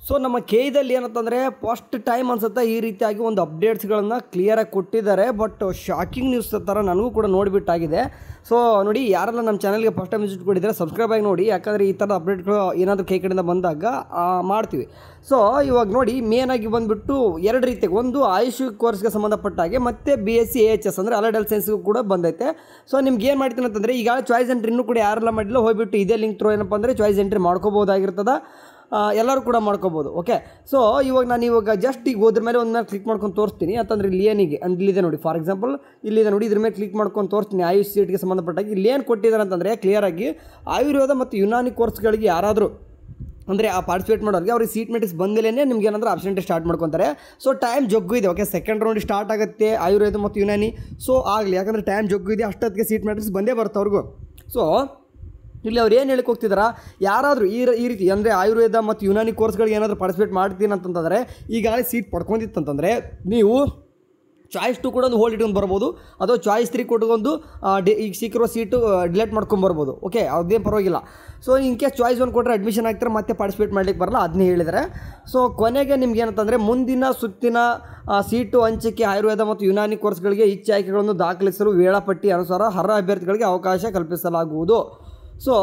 So ನಮ್ಮ KEದಲ್ಲಿ ಏನಂತಂದರೆ first time ಅನ್ಸುತ್ತೆ ಈ ರೀತಿಯಾಗಿ ಒಂದು ಅಪ್ಡೇಟ್ಸ್ಗಳನ್ನು ಕ್ಲಿಯರಾಗಿ ಕೊಟ್ಟಿದ್ದಾರೆ. ಬಟ್ ಶಾಕಿಂಗ್ ನ್ಯೂಸ್ ಥರ ನನಗೂ ಕೂಡ ನೋಡಿಬಿಟ್ಟಾಗಿದೆ. ಸೊ ನೋಡಿ, ಯಾರೆಲ್ಲ ನಮ್ಮ ಚಾನಲ್ಗೆ ಫಸ್ಟ್ ಟೈಮ್ ವಿಸಿಟ್ ಕೊಟ್ಟಿದ್ದಾರೆ ಸಬ್ಸ್ಕ್ರೈಬ್ ಆಗಿ ನೋಡಿ, ಯಾಕಂದರೆ ಈ ಥರದ ಅಪ್ಡೇಟ್ಗಳು ಏನಾದರೂ ಕಡೆಯಿಂದ ಬಂದಾಗ ಮಾಡ್ತೀವಿ. ಸೊ ಇವಾಗ ನೋಡಿ, ಮೇನಾಗಿ ಬಂದುಬಿಟ್ಟು ಎರಡು ರೀತಿಯಾಗಿ, ಒಂದು ಆಯುಷ್ ಕೋರ್ಸ್ಗೆ ಸಂಬಂಧಪಟ್ಟ ಹಾಗೆ ಮತ್ತು BSc AHS ಅಂದರೆ ಅಲೈಡ್ ಹೆಲ್ತ್ ಸೈನ್ಸ್ಗೂ ಕೂಡ ಬಂದೈತೆ. ಸೊ ನಿಮ್ಗೆ ಏನು ಮಾಡ್ತೀನಿ ಅಂತಂದರೆ, ಈಗ ಚಾಯ್ಸ್ ಎಂಟ್ರಿ ಇನ್ನೂ ಕೂಡ ಯಾರೆಲ್ಲ ಮಾಡಿಲ್ಲ ಹೋಗ್ಬಿಟ್ಟು ಇದೇ ಲಿಂಕ್ ಥ್ರೂ ಏನಪ್ಪ ಅಂದರೆ ಚಾಯ್ಸ್ ಎಂಟ್ರಿ ಮಾಡ್ಕೋಬೋದಾಗಿರ್ತದೆ, ಎಲ್ಲರೂ ಕೂಡ ಮಾಡ್ಕೋಬೋದು. ಓಕೆ, ಸೊ ಇವಾಗ ಜಸ್ಟ್ ಈಗ ಹೋದ್ರ ಮೇಲೆ ಒಂದು ಮೇಲೆ ಕ್ಲಿಕ್ ಮಾಡ್ಕೊಂಡು ತೋರಿಸ್ತೀನಿ. ಅಂತಂದರೆ ಇಲ್ಲಿ ಏನಿಗೆ ಇಲ್ಲಿದೆ ನೋಡಿ, ಫಾರ್ ಎಕ್ಸಾಂಪಲ್ ಇಲ್ಲಿದೆ ನೋಡಿ, ಇದ್ರ ಮೇಲೆ ಕ್ಲಿಕ್ ಮಾಡ್ಕೊಂಡು ತೋರಿಸ್ತೀನಿ. ಆಯುಷ್ ಸೀಟ್ಗೆ ಸಂಬಂಧಪಟ್ಟಾಗಿ ಇಲ್ಲಿ ಏನು ಕೊಟ್ಟಿದ್ದಾರೆ ಅಂತಂದರೆ ಕ್ಲಿಯರಾಗಿ ಆಯುರ್ವೇದ ಮತ್ತು ಯುನಾನಿ ಕೋರ್ಸ್ಗಳಿಗೆ ಯಾರಾದರೂ ಅಂದರೆ ಆ ಪಾರ್ಟಿಸಿಪೇಟ್ ಮಾಡೋರಿಗೆ ಅವ್ರಿಗೆ ಸೀಟ್ ಮೆಟ್ರಿಕ್ಸ್ ಬಂದಲೇ ನಿಮ್ಗೆ ಏನಂದ್ರೆ ಆಪ್ಷನ್ ಸ್ಟಾರ್ಟ್ ಮಾಡ್ಕೊತಾರೆ. ಸೊ ಟೈಮ್ ಜಗ್ಗು ಇದೆ. ಓಕೆ, ಸೆಕೆಂಡ್ ರೌಂಡ್ ಸ್ಟಾರ್ಟ್ ಆಗುತ್ತೆ ಆಯುರ್ವೇದ ಮತ್ತು ಯುನಾನಿ. ಸೊ ಆಗಲಿ, ಯಾಕಂದರೆ ಟೈಮ್ ಜಗ್ಗು ಇದೆ, ಅಷ್ಟೊತ್ತಿಗೆ ಸೀಟ್ ಮೆಟ್ರಿಕ್ಸ್ ಬಂದೇ ಬರುತ್ತೆ ಅವ್ರಿಗೂ. ಸೊ ಇಲ್ಲಿ ಅವ್ರು ಏನು ಹೇಳಕ್ಕೆ ಹೋಗ್ತಿದ್ದಾರೆ, ಯಾರಾದರೂ ಈ ರೀತಿ ಅಂದರೆ ಆಯುರ್ವೇದ ಮತ್ತು ಯುನಾನಿ ಕೋರ್ಸ್ಗಳಿಗೆ ಏನಾದರೂ ಪಾರ್ಟಿಸಿಪೇಟ್ ಮಾಡ್ತೀನಿ ಅಂತಂತಂದರೆ, ಈಗಾಗಲೇ ಸೀಟ್ ಪಡ್ಕೊಂಡಿತ್ತಂತಂದರೆ ನೀವು ಚಾಯ್ಸ್ 2 ಕೂಡ ಒಂದು ಹೋಲ್ಡ್ ಇಟ್ಕೊಂಡು ಬರ್ಬೋದು, ಅಥವಾ ಚಾಯ್ಸ್ 3 ಕೊಟ್ಕೊಂಡು ಈಗ ಸಿಕ್ಕಿರೋ ಸೀಟು ಡಿಲೇಟ್ ಮಾಡ್ಕೊಂಬರ್ಬೋದು. ಓಕೆ, ಅದೇನು ಪರವಾಗಿಲ್ಲ. ಸೊ ಇನ್ ಕೇಸ್ ಚಾಯ್ಸ್ 1 ಕೊಟ್ಟರೆ ಅಡ್ಮಿಷನ್ ಆಗ್ತಾರೆ, ಮತ್ತೆ ಪಾರ್ಟಿಸಿಪೇಟ್ ಮಾಡಲಿಕ್ಕೆ ಬರಲ್ಲ, ಅದನ್ನೇ ಹೇಳಿದರೆ. ಸೊ ಕೊನೆಗೆ ನಿಮ್ಗೆ ಏನಂತಂದರೆ, ಮುಂದಿನ ಸುತ್ತಿನ ಸೀಟು ಹಂಚಿಕೆ ಆಯುರ್ವೇದ ಮತ್ತು ಯುನಾನಿ ಕೋರ್ಸ್ಗಳಿಗೆ ಇಚ್ಛೆ ಆಯ್ಕೆಗಳನ್ನು ದಾಖಲಿಸಲು ವೇಳಾಪಟ್ಟಿ ಅನುಸಾರ ಅರ್ಹ ಅಭ್ಯರ್ಥಿಗಳಿಗೆ ಅವಕಾಶ ಕಲ್ಪಿಸಲಾಗುವುದು. ಸೊ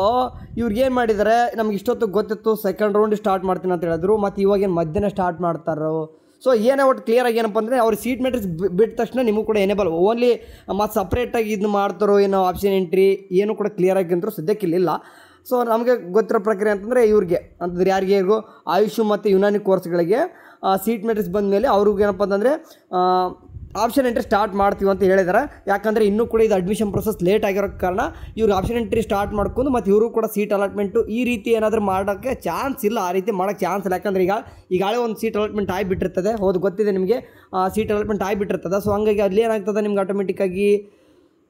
ಇವ್ರಿಗೇನು ಮಾಡಿದ್ದಾರೆ, ನಮ್ಗೆ ಇಷ್ಟೊತ್ತು ಗೊತ್ತಿತ್ತು ಸೆಕೆಂಡ್ ರೌಂಡ್ ಸ್ಟಾರ್ಟ್ ಮಾಡ್ತೀನಿ ಅಂತ ಹೇಳಿದ್ರು, ಮತ್ತು ಇವಾಗೇನು ಮಧ್ಯಾಹ್ನ ಸ್ಟಾರ್ಟ್ ಮಾಡ್ತಾರೋ. ಸೊ ಏನೇ ಒಟ್ಟು ಕ್ಲಿಯರಾಗಿ ಏನಪ್ಪ ಅಂದರೆ, ಅವ್ರು ಸೀಟ್ ಮೆಟ್ರಿಕ್ಸ್ ಬಿಟ್ಟ ತಕ್ಷಣ ನಿಮಗೂ ಕೂಡ ಎನೇಬಲ್, ಓನ್ಲಿ ಮತ್ತು ಸಪ್ರೇಟಾಗಿ ಇದನ್ನ ಮಾಡ್ತಾರೋ ಏನೋ ಆಪ್ಷನ್ ಎಂಟ್ರಿ ಏನೂ ಕೂಡ ಕ್ಲಿಯರಾಗಿ ಅಂತರೂ ಸದ್ಯಕ್ಕಿಲ್ಲ. ಸೊ ನಮಗೆ ಗೊತ್ತಿರೋ ಪ್ರಕ್ರಿಯೆ ಅಂತಂದರೆ ಇವ್ರಿಗೆ ಅಂತಂದ್ರೆ ಯಾರಿಗೂ ಆಯುಷ್ ಮತ್ತು ಯುನಾನಿ ಕೋರ್ಸ್ಗಳಿಗೆ ಸೀಟ್ ಮೆಟ್ರಿಕ್ಸ್ ಬಂದ ಮೇಲೆ ಅವ್ರಿಗೆ ಏನಪ್ಪ ಅಂತಂದರೆ ಆಪ್ಷನ್ ಎಂಟ್ರಿ ಸ್ಟಾರ್ಟ್ ಮಾಡ್ತೀವಿ ಅಂತ ಹೇಳಿದ್ದಾರೆ. ಯಾಕಂದರೆ ಇನ್ನೂ ಕೂಡ ಇದು ಅಡ್ಮಿಷನ್ ಪ್ರೊಸೆಸ್ ಲೇಟ್ ಆಗಿರೋ ಕಾರಣ ಇವ್ರು ಆಪ್ಷನ್ ಎಂಟ್ರಿ ಸ್ಟಾರ್ಟ್ ಮಾಡ್ಕೊಂಡು ಮತ್ತು ಇವರು ಕೂಡ ಸೀಟ್ ಅಲಾಟ್ಮೆಂಟು ಈ ರೀತಿ ಏನಾದರೂ ಮಾಡೋಕ್ಕೆ ಚಾನ್ಸ್ ಇಲ್ಲ, ಆ ರೀತಿ ಮಾಡೋಕ್ಕೆ ಚಾನ್ಸ್ ಇಲ್ಲ. ಯಾಕಂದರೆ ಈಗಾಗಲೇ ಒಂದು ಸೀಟ್ ಅಲಾಟ್ಮೆಂಟ್ ಆಗಿಬಿಟ್ಟಿರ್ತದೆ, ಹೌದು ಗೊತ್ತಿದೆ ನಿಮಗೆ, ಸೀಟ್ ಅಲಾಟ್ಮೆಂಟ್ ಆಗಿಬಿಟ್ಟಿರ್ತದೆ. ಸೊ ಹಂಗಾಗಿ ಅಲ್ಲಿ ಏನಾಗ್ತದೆ ನಿಮ್ಗೆ ಆಟೋಮೆಟಿಕ್ಕಾಗಿ,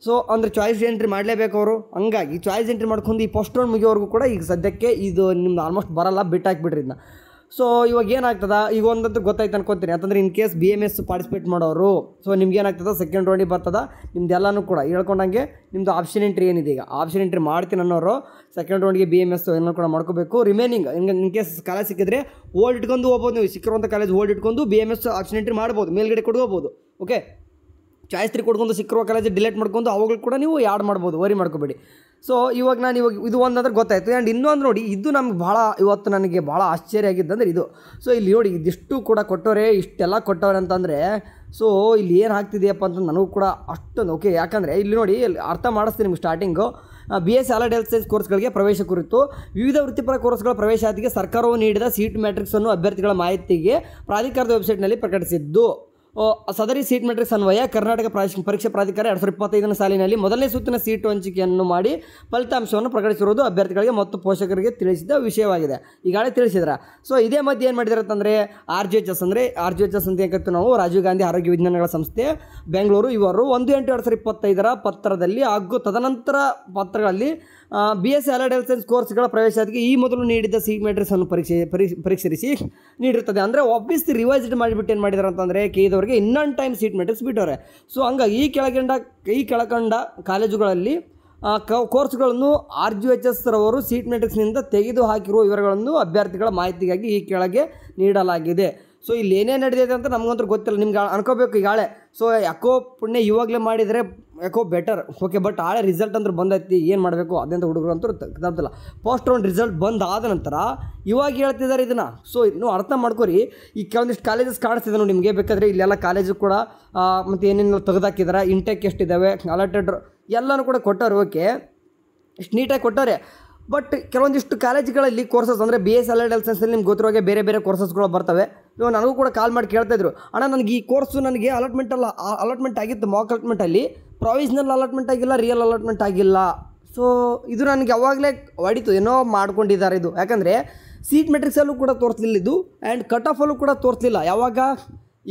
ಸೊ ಅಂದರೆ ಚಾಯ್ಸ್ ಎಂಟ್ರಿ ಮಾಡಲೇಬೇಕು ಅವರು. ಹಂಗಾಗಿ ಚಾಯ್ಸ್ ಎಂಟ್ರಿ ಮಾಡ್ಕೊಂಡು ಈ ಫಸ್ಟ್ ರೌಂಡ್ ಮುಗಿಯೋವರೆಗೂ ಕೂಡ ಈಗ ಸದ್ಯಕ್ಕೆ ಇದು ನಿಮ್ದು ಆಲ್ಮೋಸ್ಟ್ ಬರಲ್ಲ, ಬಿಟ್ಟಾಕಿಬಿಡ್ರಿ ಇದನ್ನ. ಸೊ ಇವಾಗ ಏನಾಗ್ತದೆ, ಈಗ ಒಂದಂತೂ ಗೊತ್ತಾಯ್ತು ಅನ್ಕೊತೀನಿ. ಅಂತಂದರೆ ಇನ್ ಕೇಸ್ BMS ಪಾರ್ಟಿಸಿಪೇಟ್ ಮಾಡೋರು, ಸೊ ನಿಮ್ಗೆ ಏನಾಗ್ತದೆ ಸೆಕೆಂಡ್ ರೌಂಡಿಗೆ ಬರ್ತದೆ, ನಿಮ್ದು ಎಲ್ಲನೂ ಕೂಡ ಹೇಳ್ಕೊಂಡಂಗೆ ನಿಮ್ಮದು ಆಪ್ಷನ್ ಎಂಟ್ರಿ ಏನಿದೆ, ಈಗ ಆಪ್ಷನ್ ಎಂಟ್ರಿ ಮಾಡ್ತೀನಿ ಅನ್ನೋರು ಸೆಕೆಂಡ್ ರೌಂಡ್ಗೆ BMS ಏನೋ ಕೂಡ ಮಾಡ್ಕೋಬೇಕು. ರಿಮೈನಿಂಗ್ ಇನ್ ಕೇಸ್ ಕಾಲೇಜ್ ಸಿಕ್ಕಿದ್ರೆ ಹೋಲ್ಡ್ ಇಟ್ಕೊಂಡು ಹೋಗ್ಬೋದು, ನೀವು ಸಿಕ್ಕಿರುವಂಥ ಕಾಲೇಜ್ ಹೋಲ್ಡ್ ಇಟ್ಕೊಂಡು BMS ಆಪ್ಷನ್ ಎಂಟ್ರಿ ಮಾಡ್ಬೋದು, ಮೇಲ್ಗಡೆ ಕೊಡ್ಕೋಬೋದು. ಓಕೆ, ಚಾಯ್ಸ್ 3 ಕೊಡ್ಕೊಂಡು ಸಿಕ್ಕಿರುವ ಕಾಲೇಜ್ ಡಿಲೇಟ್ ಮಾಡ್ಕೊಂಡು ಅವಾಗಲೂ ಕೂಡ ನೀವು ಯಾಡ್ ಮಾಡ್ಬೋದು, ವರಿ ಮಾಡ್ಕೋಬೇಡಿ. ಸೊ ಇವಾಗ ಇದು ಒಂದಂದ್ರೆ ಗೊತ್ತಾಯಿತು. ಆ್ಯಂಡ್ ಇನ್ನೊಂದು ನೋಡಿ, ಇದು ನಮ್ಗೆ ಇವತ್ತು ನನಗೆ ಭಾಳ ಆಶ್ಚರ್ಯ ಆಗಿದ್ದಂದ್ರೆ ಇದು. ಸೊ ಇಲ್ಲಿ ನೋಡಿ, ಇದಿಷ್ಟು ಕೂಡ ಕೊಟ್ಟವ್ರೆ, ಇಷ್ಟೆಲ್ಲ ಕೊಟ್ಟವ್ರೆ ಅಂತಂದರೆ, ಸೊ ಇಲ್ಲಿ ಏನು ಆಗ್ತಿದೆಯಪ್ಪ ಅಂತ ನನಗೂ ಕೂಡ ಅಷ್ಟೊಂದು ಓಕೆ. ಯಾಕಂದರೆ ಇಲ್ಲಿ ನೋಡಿ, ಅರ್ಥ ಮಾಡಿಸ್ತೀನಿ ನಿಮ್ಗೆ starting. BSc allied health science ಕೋರ್ಸ್ಗಳಿಗೆ ಪ್ರವೇಶ ಕುರಿತು ವಿವಿಧ ವೃತ್ತಿಪರ ಕೋರ್ಸ್ಗಳ ಪ್ರವೇಶಾತಿಗೆ ಸರ್ಕಾರವು ನೀಡಿದ ಸೀಟ್ ಮ್ಯಾಟ್ರಿಕ್ಸನ್ನು ಅಭ್ಯರ್ಥಿಗಳ ಮಾಹಿತಿಗೆ ಪ್ರಾಧಿಕಾರದ ವೆಬ್ಸೈಟ್ನಲ್ಲಿ ಪ್ರಕಟಿಸಿದ್ದು. ಸದರಿ ಸೀಟ್ ಮ್ಯಾಟ್ರಿಕ್ಸ್ ಅನ್ವಯ ಕರ್ನಾಟಕ ಪರೀಕ್ಷಾ ಪ್ರಾಧಿಕಾರ 2025 ಸಾಲಿನಲ್ಲಿ ಮೊದಲನೇ ಸುತ್ತಿನ ಸೀಟು ಹಂಚಿಕೆಯನ್ನು ಮಾಡಿ ಫಲಿತಾಂಶವನ್ನು ಪ್ರಕಟಿಸಿರುವುದು ಅಭ್ಯರ್ಥಿಗಳಿಗೆ ಮತ್ತು ಪೋಷಕರಿಗೆ ತಿಳಿಸಿದ ವಿಷಯವಾಗಿದೆ. ಈಗಾಗಲೇ ತಿಳಿಸಿದ್ರ. ಸೊ ಇದೇ ಮಧ್ಯೆ ಏನು ಮಾಡಿದ್ದಾರೆ ಅಂತಂದರೆ, RGHS ಅಂದರೆ RGHS ಅಂತ ಹೇಳ್ತೀವಿ ನಾವು, ರಾಜೀವ್ ಗಾಂಧಿ ಆರೋಗ್ಯ ವಿಜ್ಞಾನಗಳ ಸಂಸ್ಥೆ ಬೆಂಗಳೂರು, ಇವರು 1/8/2025 ಪತ್ರದಲ್ಲಿ ಹಾಗೂ ತದನಂತರ ಪತ್ರಗಳಲ್ಲಿ BSc ಅಲೈಡ್ ಹೆಲ್ತ್ ಸೈನ್ಸ್ ಕೋರ್ಸ್ಗಳ ಪ್ರವೇಶಾತಿಗೆ ಈ ಮೊದಲು ನೀಡಿದ ಸೀಟ್ ಮ್ಯಾಟ್ರಿಕ್ಸನ್ನು ಪರೀಕ್ಷಿಸಿ ನೀಡಿರ್ತದೆ. ಅಂದರೆ ವಾಪಸ್ ರಿವೈಸ್ಡ್ ಮಾಡಿಬಿಟ್ಟು ಏನು ಮಾಡಿದ್ದಾರೆ ಅಂತಂದರೆ, KEದವರಿಗೆ ಇನ್ನೊಂದು ಟೈಮ್ ಸೀಟ್ ಮ್ಯಾಟ್ರಿಕ್ಸ್ ಬಿಟ್ಟವ್ರೆ. ಸೊ ಹಂಗಾಗಿ ಈ ಕೆಳಕಂಡ ಕಾಲೇಜುಗಳಲ್ಲಿ ಕೋರ್ಸ್ಗಳನ್ನು RGHS ರವರು ಸೀಟ್ ಮ್ಯಾಟ್ರಿಕ್ಸ್ನಿಂದ ತೆಗೆದು ಹಾಕಿರುವ ವಿವರಗಳನ್ನು ಅಭ್ಯರ್ಥಿಗಳ ಮಾಹಿತಿಗಾಗಿ ಈ ಕೆಳಗೆ ನೀಡಲಾಗಿದೆ. ಸೊ ಇಲ್ಲಿ ಏನೇನು ನಡೆದಿದೆ ಅಂತ ನಮಗಂತೂ ಗೊತ್ತಿಲ್ಲ, ನಿಮ್ಗೆ ಅನ್ಕೋಬೇಕು ಈಗಾಳೆ. ಸೊ ಯಾಕೋ ಪುಣ್ಯ ಇವಾಗಲೇ ಮಾಡಿದರೆ ಯಾಕೋ ಬೆಟರ್. ಓಕೆ, ಬಟ್ ಆಳೆ ರಿಸಲ್ಟ್ ಅಂದ್ರೆ ಬಂದೈತಿ, ಏನು ಮಾಡಬೇಕು ಅದಂತ ಹುಡುಗರು ಅಂತೂ ತಪ್ಪಿಲ್ಲ. ಫಸ್ಟ್ ರೌಂಡ್ ರಿಸಲ್ಟ್ ಬಂದಾದ ನಂತರ ಇವಾಗ ಹೇಳ್ತಿದ್ದಾರೆ ಇದನ್ನು. ಸೊ ಇನ್ನೂ ಅರ್ಥ ಮಾಡ್ಕೊರಿ. ಈ ಕೆಲವೊಂದಿಷ್ಟು ಕಾಲೇಜಸ್ ಕಾಣಿಸ್ತಿದೆ ನೋಡಿ ನಿಮಗೆ, ಬೇಕಾದರೆ ಇಲ್ಲೆಲ್ಲ ಕಾಲೇಜು ಕೂಡ ಮತ್ತು ಏನೇನು ತೆಗೆದಾಕಿದ್ದಾರೆ, ಇಂಟೆಕ್ ಎಷ್ಟಿದ್ದಾವೆ, ಅಲಾಟೆಡ್ ಎಲ್ಲನೂ ಕೂಡ ಕೊಟ್ಟವ್ರು. ಓಕೆ, ಇಷ್ಟು ನೀಟಾಗಿ ಕೊಟ್ಟವ್ರೆ. ಬಟ್ ಕೆಲವೊಂದಿಷ್ಟು ಕಾಲೇಜುಗಳಲ್ಲಿ ಕೋರ್ಸಸ್ ಅಂದರೆ BSc ಅಲೈಡ್ ಹೆಲ್ತ್ ಸೈನ್ಸಲ್ಲಿ ನಿಮ್ಗೆ ಗೊತ್ತಿರೋಗೆ ಬೇರೆ ಬೇರೆ ಕೋರ್ಸಸ್ಗಳು ಬರ್ತವೆ. ಇವಾಗ ನನಗೂ ಕೂಡ ಕಾಲ್ ಮಾಡಿ ಕೇಳ್ತಾಯಿದ್ರು, ಅಣ್ಣ ನನಗೆ ಈ ಕೋರ್ಸು ನನಗೆ ಅಲಾಟ್ಮೆಂಟ್ ಆಗಿತ್ತು, ಮಾಕ್ ಅಲಾಟ್ಮೆಂಟಲ್ಲಿ ಪ್ರೊವಿಷನಲ್ ಅಲಾಟ್ಮೆಂಟ್ ಆಗಿಲ್ಲ, ರಿಯಲ್ ಅಲಾಟ್ಮೆಂಟ್ ಆಗಿಲ್ಲ. ಸೊ ಇದು ನನಗೆ ಅವಾಗಲೇ ಹೊಡಿತು, ಏನೋ ಮಾಡ್ಕೊಂಡಿದ್ದಾರೆ ಇದು. ಯಾಕಂದರೆ ಸೀಟ್ ಮೆಟ್ರಿಕ್ಸಲ್ಲೂ ಕೂಡ ತೋರಿಸಲಿಲ್ಲ ಇದು, ಆ್ಯಂಡ್ ಕಟ್ ಆಫಲ್ಲೂ ಕೂಡ ತೋರಿಸಲಿಲ್ಲ.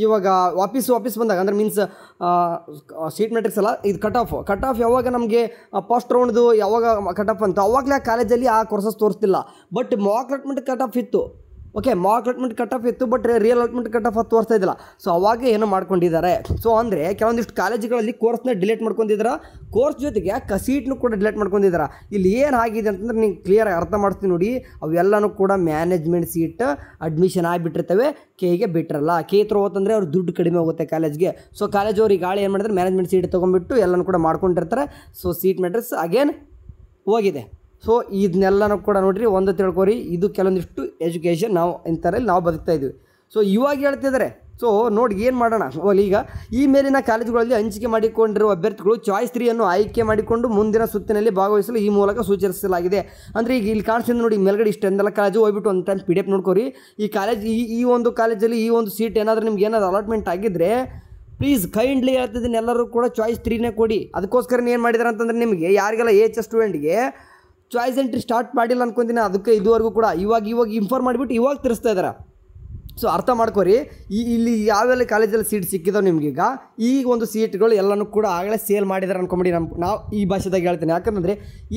ಇವಾಗ ವಾಪಸ್ ಬಂದಾಗ ಅಂದರೆ ಮೀನ್ಸ್ ಸೀಟ್ ಮ್ಯಾಟ್ರಿಕ್ಸ್ ಅಲ್ಲ, ಇದು ಕಟ್ ಆಫ್ ಯಾವಾಗ ನಮಗೆ ಫಸ್ಟ್ ರೌಂಡ್ದು ಯಾವಾಗ ಕಟ್ ಆಫ್ ಅಂತ ಅವಾಗಲೇ ಕಾಲೇಜಲ್ಲಿ ಆ ಕೋರ್ಸಸ್ ತೋರಿಸ್ತಿಲ್ಲ. But mock allotment cut off ಇತ್ತು. Okay, mock allotment cut off ಇತ್ತು, but real allotment cut off 10 ವರ್ಷ ಇದ್ದಿಲ್ಲ. ಸೊ ಅವಾಗ ಏನೋ ಮಾಡ್ಕೊಂಡಿದ್ದಾರೆ. ಸೊ ಅಂದರೆ ಕೆಲವೊಂದಿಷ್ಟು ಕಾಲೇಜುಗಳಲ್ಲಿ ಕೋರ್ಸ್ನ ಡಿಲೀಟ್ ಮಾಡ್ಕೊಂಡಿದ್ದಾರೆ, ಕೋರ್ಸ್ ಜೊತೆಗೆ ಸೀಟ್ನು ಕೂಡ ಡಿಲೀಟ್ ಮಾಡ್ಕೊಂಡಿದ್ದಾರೆ. ಇಲ್ಲಿ ಏನು ಆಗಿದೆ ಅಂತಂದ್ರೆ ನಿಂಗೆ ಕ್ಲಿಯರಾಗಿ ಅರ್ಥ ಮಾಡ್ತೀನಿ ನೋಡಿ. ಅವೆಲ್ಲನೂ ಕೂಡ ಮ್ಯಾನೇಜ್ಮೆಂಟ್ ಸೀಟ್ ಅಡ್ಮಿಷನ್ ಆಗಿಬಿಟ್ಟಿರ್ತವೆ, ಕೆಗೆ ಬಿಟ್ಟಿರಲ್ಲ. ಕೆ ತ್ರೋ ಹೋತಂದರೆ ಅವ್ರು ದುಡ್ಡು ಕಡಿಮೆ ಹೋಗುತ್ತೆ ಕಾಲೇಜ್ಗೆ. ಸೊ ಕಾಲೇಜವ್ರು ಈ ಗಾಳಿ ಏನು ಮಾಡಿದ್ರೆ ಮ್ಯಾನೇಜ್ಮೆಂಟ್ ಸೀಟ್ ತೊಗೊಂಡ್ಬಿಟ್ಟು ಎಲ್ಲನೂ ಕೂಡ ಮಾಡ್ಕೊಂಡಿರ್ತಾರೆ. ಸೊ ಸೀಟ್ ಮ್ಯಾಟ್ರಿಕ್ಸ್ ಅಗೇನ್ ಹೋಗಿದೆ. ಸೊ ಇದನ್ನೆಲ್ಲನೂ ಕೂಡ ನೋಡಿರಿ, ಒಂದು ತಿಳ್ಕೊರಿ, ಇದು ಕೆಲವೊಂದಿಷ್ಟು ಎಜುಕೇಷನ್ ನಾವು ಇಂಥರಲ್ಲಿ ನಾವು ಬದುಕ್ತಾ ಇದ್ವಿ. ಸೊ ಇವಾಗ ಹೇಳ್ತಿದ್ದಾರೆ. ಸೊ ನೋಡಿ ಏನು ಮಾಡೋಣ. ಈಗ ಈ ಮೇಲಿನ ಕಾಲೇಜುಗಳಲ್ಲಿ ಹಂಚಿಕೆ ಮಾಡಿಕೊಂಡಿರುವ ಅಭ್ಯರ್ಥಿಗಳು ಚಾಯ್ಸ್ 3 ಆಯ್ಕೆ ಮಾಡಿಕೊಂಡು ಮುಂದಿನ ಸುತ್ತಿನಲ್ಲಿ ಭಾಗವಹಿಸಲು ಈ ಮೂಲಕ ಸೂಚಿಸಲಾಗಿದೆ. ಅಂದರೆ ಈಗ ಇಲ್ಲಿ ಕಾಣಿಸ್ತಿದೆ ನೋಡಿ ಮೇಲ್ಗಡೆ ಇಷ್ಟೆಂದೆಲ್ಲ ಕಾಲೇಜು ಹೋಗ್ಬಿಟ್ಟು ಒಂದು ಟೈಮ್ PDF ನೋಡ್ಕೊರಿ. ಈ ಕಾಲೇಜ್ ಈ ಒಂದು ಕಾಲೇಜಲ್ಲಿ ಈ ಒಂದು ಸೀಟ್ ಏನಾದರೂ ನಿಮ್ಗೆ ಏನಾದರೂ ಅಲಾಟ್ಮೆಂಟ್ ಆಗಿದ್ದರೆ ಪ್ಲೀಸ್ ಕೈಂಡ್ಲಿ ಹೇಳ್ತಿದ್ದೀನಿ, ಎಲ್ಲರೂ ಕೂಡ ಚಾಯ್ಸ್ 3 ಕೊಡಿ. ಅದಕ್ಕೋಸ್ಕರ ಏನು ಮಾಡಿದ್ದಾರೆ ಅಂತಂದರೆ ನಿಮಗೆ ಯಾರಿಗೆಲ್ಲ HS ಸ್ಟೂಡೆಂಟ್ಗೆ ಚಾಯ್ಸ್ ಎಂಟ್ರಿ ಸ್ಟಾರ್ಟ್ ಮಾಡಿಲ್ಲ ಅನ್ಕೊಂತೀನಿ, ಅದಕ್ಕೆ ಇದುವರೆಗೂ ಕೂಡ ಇವಾಗ ಇನ್ಫಾರ್ಮ್ ಮಾಡಿಬಿಟ್ಟು ಇವಾಗ ತಿರ್ಸ್ತಾ ಇದ್ದಾರೆ. ಸೊ ಅರ್ಥ ಮಾಡ್ಕೊರಿ, ಇಲ್ಲಿ ಯಾವೆಲ್ಲ ಕಾಲೇಜಲ್ಲಿ ಸೀಟ್ ಸಿಕ್ಕಿದಾವೆ ನಿಮಗೀಗ, ಈ ಒಂದು ಸೀಟ್ಗಳು ಎಲ್ಲನೂ ಕೂಡ ಆಗಲೇ ಸೇಲ್ ಮಾಡಿದ್ದಾರೆ ಅನ್ಕೊಂಬಿಡಿ. ನಾವು ಈ ಭಾಷೆದಾಗ ಹೇಳ್ತೀನಿ. ಯಾಕಂದರೆ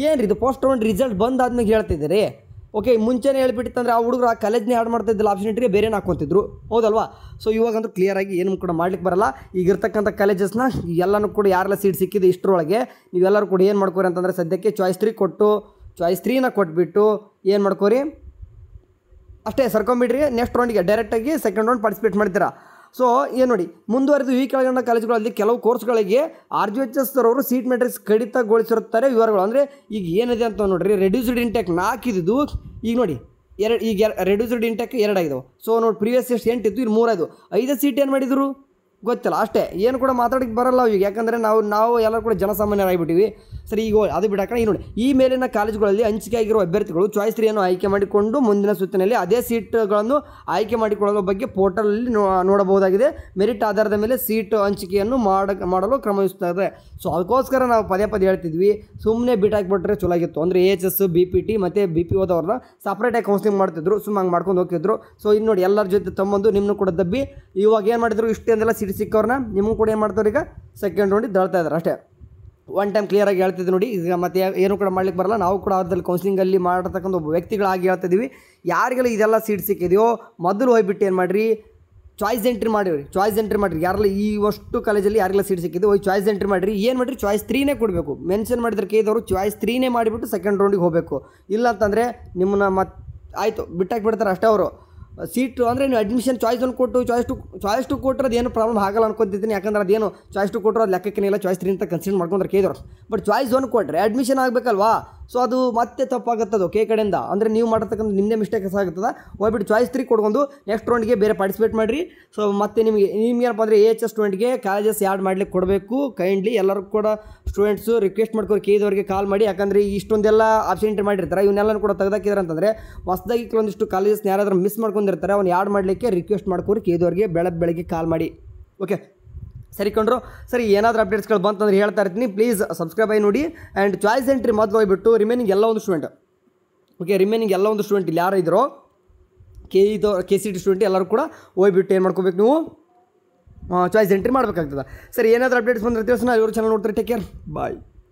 ಏನು ಇದು ಪೋಸ್ಟ್ ಒಂದು ರಿಸಲ್ಟ್ ಬಂದಾದ್ಮೇಲೆ ಹೇಳ್ತಿದ್ದೀರಿ. ಓಕೆ, ಮುಂಚೆನೇ ಹೇಳ್ಬಿಟ್ಟಿತ್ತಂದ್ರೆ ಆ ಹುಡುಗರು ಆ ಕಾಲೇಜ್ನೇ ಆ್ಯಡ್ ಮಾಡ್ತಿದ್ದಿಲ್ಲ, ಆಪ್ಷನ್ ಎಂಟ್ರಿಗೆ ಬೇರೆನೇ ಹಾಕ್ಕೊಂತಿದ್ರು, ಹೌದಲ್ವಾ? ಸೊ ಇವಾಗಂತೂ ಕ್ಲಿಯರಾಗಿ ಏನು ಕೂಡ ಮಾಡ್ಲಿಕ್ಕೆ ಬರಲ್ಲ. ಈಗಿರ್ತಕ್ಕಂಥ ಕಾಲೇಜಸ್ನ ಎಲ್ಲನೂ ಕೂಡ ಯಾರೆಲ್ಲ ಸೀಟ್ ಸಿಕ್ಕಿದೆ ಇಷ್ಟರೊಳಗೆ ನೀವೆಲ್ಲರೂ ಕೂಡ ಏನು ಮಾಡ್ಕೋರಿ ಅಂತಂದರೆ ಸದ್ಯಕ್ಕೆ ಚಾಯ್ಸ್ 3 ಕೊಟ್ಟು ಚಾಯ್ಸ್ 3 ಕೊಟ್ಬಿಟ್ಟು ಏನು ಮಾಡ್ಕೋರಿ ಅಷ್ಟೇ ಸರ್ಕೊಂಬಿಡ್ರಿ. ನೆಕ್ಸ್ಟ್ ರೌಂಡಿಗೆ ಡೈರೆಕ್ಟಾಗಿ ಸೆಕೆಂಡ್ ರೌಂಡ್ ಪಾರ್ಟಿಸಿಪೇಟ್ ಮಾಡ್ತೀರಾ. ಸೊ ಏನು ನೋಡಿ, ಮುಂದುವರೆದು ಈ ಕೆಳಗಂಡ ಕಾಲೇಜುಗಳಲ್ಲಿ ಕೆಲವು ಕೋರ್ಸ್ಗಳಿಗೆ RGHS ಅವರು ಸೀಟ್ ಮ್ಯಾಟ್ರಿಕ್ಸ್ ಕಡಿತಗೊಳಿಸಿರುತ್ತಾರೆ ವಿವರಗಳು. ಅಂದರೆ ಈಗ ಏನಿದೆ ಅಂತ ನೋಡಿರಿ, ರೆಡ್ಯೂಸ್ಡ್ ಇಂಟೆಕ್ 4 ಇದ್ದು ಈಗ ನೋಡಿ ಈಗ ರೆಡ್ಯೂಸ್ಡ್ ಇಂಟೆಕ್ 2 ಆಗಿದಾವೆ. ಸೊ ನೋಡಿ ಪ್ರೀವಿಯಸ್ ಎಷ್ಟು 8 ಇತ್ತು, ಇಲ್ಲಿ 3 ಆಯಿತು. 5 ಸೀಟ್ ಏನು ಮಾಡಿದರು ಗೊತ್ತಿಲ್ಲ ಅಷ್ಟೇ. ಏನು ಕೂಡ ಮಾತಾಡೋಕ್ಕೆ ಬರಲ್ಲ ಈಗ, ಯಾಕಂದರೆ ನಾವು ಎಲ್ಲರೂ ಕೂಡ ಜನಸಾಮಾನ್ಯರಾಗಿಬಿಟ್ಟಿವಿ. ಸರಿ, ಈಗ ಅದು ಬಿಡೋಣ. ಈ ನೋಡಿ, ಈ ಮೇಲಿನ ಕಾಲೇಜುಗಳಲ್ಲಿ ಹಂಚಿಕೆ ಆಗಿರುವ ಅಭ್ಯರ್ಥಿಗಳು ಚಾಯ್ಸ್ 3 ಆಯ್ಕೆ ಮಾಡಿಕೊಂಡು ಮುಂದಿನ ಸುತ್ತಿನಲ್ಲಿ ಅದೇ ಸೀಟ್ಗಳನ್ನು ಆಯ್ಕೆ ಮಾಡಿಕೊಳ್ಳುವ ಬಗ್ಗೆ ಪೋರ್ಟಲಲ್ಲಿ ನೋಡಬಹುದಾಗಿದೆ. ಮೆರಿಟ್ ಆಧಾರದ ಮೇಲೆ ಸೀಟ್ ಹಂಚಿಕೆಯನ್ನು ಮಾಡಲು ಕ್ರಮಿಸುತ್ತದೆ. ಸೊ ಅದಕ್ಕೋಸ್ಕರ ನಾವು ಪದೇ ಹೇಳ್ತಿದ್ವಿ, ಸುಮ್ಮನೆ ಬಿಟ್ಟು ಹಾಕಿಬಿಟ್ರೆ ಚಲೋ ಆಗಿತ್ತು. ಅಂದರೆ HS, BPT ಮತ್ತು BPOದವ್ರನ್ನ ಸಪ್ರೇಟಾಗಿ ಕೌನ್ಸಿಲಿಂಗ್ ಮಾಡ್ತಿದ್ರು, ಸುಮ್ಮನೆ ಹಂಗೆ ಮಾಡ್ಕೊಂಡು ಹೋಗ್ತಿದ್ರು. ಸೊ ಇನ್ನು ನೋಡಿ, ಎಲ್ಲರ ಜೊತೆ ತಮ್ಮಂದು ನಿಮ್ಮನ್ನು ಕೂಡ ದಬ್ಬಿ ಇವಾಗ ಏನು ಮಾಡಿದ್ರು, ಇಷ್ಟೆಂದೆಲ್ಲ ಸೀಟ್ ಸಿಕ್ಕವ್ರನ್ನ ನಿಮಗೆ ಕೂಡ ಏನು ಮಾಡ್ತಾರೆ, ಈಗ ಸೆಕೆಂಡ್ ರೌಂಡಿಗೆ ದಳ್ತಾ ಇದ್ದಾರೆ ಅಷ್ಟೇ. ಒನ್ ಟೈಮ್ ಕ್ಲಿಯರಾಗಿ ಹೇಳ್ತಿದ್ದೆ ನೋಡಿ. ಈಗ ಮತ್ತೆ ಏನು ಕೂಡ ಮಾಡ್ಲಿಕ್ಕೆ ಬರಲ್ಲ. ನಾವು ಕೂಡ ಅದ್ರಲ್ಲಿ ಕೌನ್ಸಿಲಿಂಗಲ್ಲಿ ಮಾಡತಕ್ಕಂಥ ಒಬ್ಬ ವ್ಯಕ್ತಿಗಳಾಗಿ ಹೇಳ್ತಿದ್ದೀವಿ. ಯಾರಿಗೆಲ್ಲ ಇದೆಲ್ಲ ಸೀಟ್ ಸಿಕ್ಕಿದೆಯೋ ಮೊದಲು ಹೋಗ್ಬಿಟ್ಟು ಏನು ಮಾಡಿರಿ, ಚಾಯ್ಸ್ ಎಂಟ್ರಿ ಮಾಡಿರಿ. ಚಾಯ್ಸ್ ಎಂಟ್ರಿ ಮಾಡಿರಿ. ಯಾರೆಲ್ಲ ಈ ಅಷ್ಟು ಕಾಲೇಜಲ್ಲಿ ಯಾರಿಗೆಲ್ಲ ಸೀಟ್ ಸಿಕ್ಕಿದೆ ಹೋಗಿ ಚಾಯ್ಸ್ ಎಂಟ್ರಿ ಮಾಡಿರಿ. ಏನು ಮಾಡಿರಿ, ಚಾಯ್ಸ್ 3 ಕೊಡಬೇಕು. ಮೆನ್ಷನ್ ಮಾಡಿದ್ರೆ ಕೇಳಿದವರು ಚಾಯ್ಸ್ 3 ಮಾಡಿಬಿಟ್ಟು ಸೆಕೆಂಡ್ ರೌಂಡಿಗೆ ಹೋಗಬೇಕು. ಇಲ್ಲ ಅಂತಂದರೆ ನಿಮ್ಮನ್ನ ಮತ್ತೆ ಆಯಿತು ಬಿಟ್ಟಾಕಿ ಬಿಡ್ತಾರೆ ಅಷ್ಟೇ ಅವರು. ಸೀಟು ಅಂದರೆ ನೀವು ಅಡ್ಮಿಷನ್ ಚಾಯ್ಸ್ 1 ಕೊಟ್ಟು ಚಾಯ್ಸ್ 2 ಕೊಟ್ಟರೆ ಅದೇನು ಪ್ರಾಬ್ಲಮ್ ಆಗಲ್ಲ ಅನ್ಕೊತಿದ್ದೀನಿ. ಯಾಕಂದ್ರೆ ಅದೇನು ಚಾಯ್ಸ್ 2 ಕೊಟ್ಟರು ಅದು ಲೆಕ್ಕಕ್ಕೇನಿಲ್ಲ, ಚಾಯ್ಸ್ 3 ಅಂತ ಕನ್ಸಿಡರ್ ಮಾಡ್ಕೊಂಡ್ರೆ ಕೇಳಿದ್ರು. ಬಟ್ ಚಾಯ್ಸ್ 1 ಕೊಟ್ಟರೆ ಅಡ್ಮಿಷನ್ ಆಗಬೇಕಲ್ವಾ? ಸೊ ಅದು ಮತ್ತೆ ತಪ್ಪಾಗುತ್ತದು ಕೆ ಕಡೆಯಿಂದ. ಅಂದರೆ ನೀವು ಮಾಡತಕ್ಕಂಥ ನಿಮ್ಮದೇ ಮಿಸ್ಟೇಕ್ಸ್ ಆಗುತ್ತದೆ. ಹೋಗ್ಬಿಟ್ಟು ಚಾಯ್ಸ್ 3 ಕೊಡ್ಕೊಂಡು ನೆಕ್ಸ್ಟ್ ರೌಂಡ್ಗೆ ಬೇರೆ ಪಾರ್ಟಿಸಿಪೇಟ್ ಮಾಡಿರಿ. ಸೊ ಮತ್ತೆ ನಿಮಗೇನಪ್ಪ ಅಂದರೆ HS ಸ್ಟೂಡೆಂಟ್ಗೆ ಕಾಲೇಜಸ್ ಆ್ಯಡ್ ಮಾಡ್ಲಿಕ್ಕೆ ಕೊಡಬೇಕು. ಕೈಂಡ್ಲಿ ಎಲ್ಲರೂ ಕೂಡ ಸ್ಟೂಡೆಂಟ್ಸು ರಿಕ್ವೆಸ್ಟ್ ಮಾಡ್ಕೊಂಡು ಕೇದವ್ರಿಗೆ ಕಾಲ್ ಮಾಡಿ. ಯಾಕಂದರೆ ಇಷ್ಟೊಂದೆಲ್ಲ ಆಪ್ಷನ್ ಎಂಟ್ರಿ ಮಾಡಿರ್ತಾರೆ, ಇವನ್ನೆಲ್ಲನೂ ಕೂಡ ತೆಗೆದಾಕಿದ್ದಾರೆ ಅಂತಂದರೆ ಹೊಸದಾಗಿ ಕೆಲವೊಂದಿಷ್ಟು ಕಾಲೇಜಸ್ನ ಯಾರಾದರೂ ಮಿಸ್ ಮಾಡ್ಕೊಂಡಿರ್ತಾರೆ, ಅವ್ನು ಆ್ಯಡ್ ಮಾಡಲಿಕ್ಕೆ ರಿಕ್ವೆಸ್ಟ್ ಮಾಡ್ಕೊರಿ ಕೇದವ್ರಿಗೆ ಬೆಳಗ್ಗೆ ಕಾಲ್ ಮಾಡಿ. ಓಕೆ ಸರಿ ಕೊಂಡ್ರು. ಸರಿ, ಏನಾದರೂ ಅಪ್ಡೇಟ್ಸ್ಗಳು ಬಂತಂದ್ರೆ ಹೇಳ್ತಾ ಇರ್ತೀನಿ. ಪ್ಲೀಸ್ ಸಬ್ಸ್ಕ್ರೈಬ್ ಆಗಿ ನೋಡಿ. ಆ್ಯಂಡ್ ಚಾಯ್ಸ್ ಎಂಟ್ರಿ ಮೊದಲು ಹೋಗ್ಬಿಟ್ಟು ರಿಮೈನಿಂಗ್ ಎಲ್ಲ ಒಂದು ಸ್ಟೂಡೆಂಟ್, ಓಕೆ ರಿಮೈನಿಂಗ್ ಎಲ್ಲ ಒಂದು ಸ್ಟೂಡೆಂಟ್ ಇಲ್ಲಿ ಯಾರು ಇದ್ರೋ KCT ಸ್ಟೂಡೆಂಟ್ ಎಲ್ಲರೂ ಕೂಡ ಹೋಗ್ಬಿಟ್ಟು ಏನು ಮಾಡ್ಕೋಬೇಕು, ನೀವು ಚಾಯ್ಸ್ ಎಂಟ್ರಿ ಮಾಡಬೇಕಾಗ್ತದೆ. ಸರಿ, ಏನಾದರೂ ಅಪ್ಡೇಟ್ಸ್ ಬಂದರೆ ತಿಳಿಸೋಣ. ಇವರು ಚಾನಲ್ ನೋಡ್ತಾರೆ. ಟೇಕ್ ಕೇರ್, ಬಾಯ್.